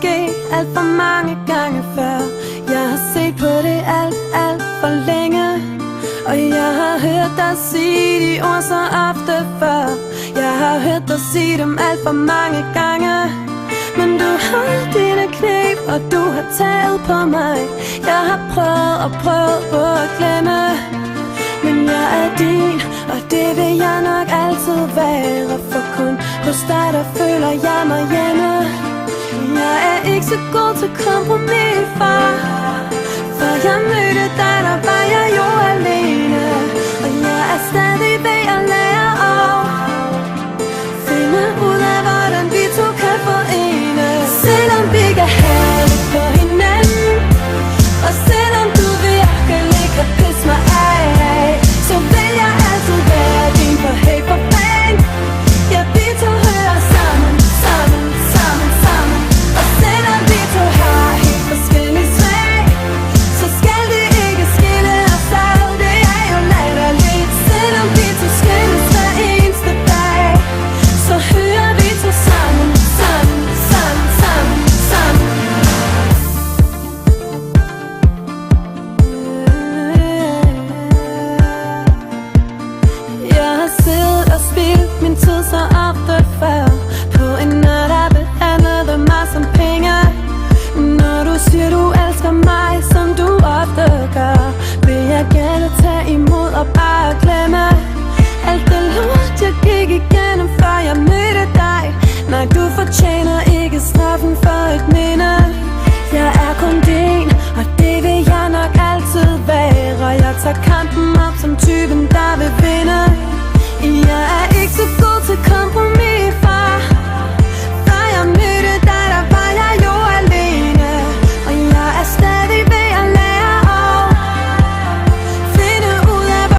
ske alt for mange gange før. Jeg har set på det alt for længe, og jeg har hørt dig sige de ord så ofte før. Jeg har hørt dig sige dem alt for mange gange. Men du har dine knæb, og du har taget på mig. Jeg har prøvet at glemme, men jeg er din, og det vil jeg nok altid være. For kun hos dig, der føler jeg mig hjemme. Jeg er ikke så god til kompromis, far. Før jeg mødte dig, der var jeg jo alene. Og jeg er stadig ved at lære at finde ud af, hvordan vi to kan forenes. Selvom vi kan have det på hinanden, og selvom du virkelig kan pisse mig af, så vil jeg altid være din for helt for fan. Ja, vi to hører sammen. Og selvom vi to har helt forskellige smag, så skal det ikke skille os ad. Det er jo latterligt. Selvom vi to skilles hver eneste dag, så hører vi to sammen. Jeg har siddet og spildt min tid så ofte før på en nat, der behandlede mig som penge. Når du siger du elsker mig, som du ofte gør, vil jeg gerne tage imod og bare glemme alt det lort, jeg gik igennem, før jeg mødte dig. Nej, du fortjener ikke straffen for et minde. Jeg er kun din, og det vil jeg nok altid være. Jeg tager kampen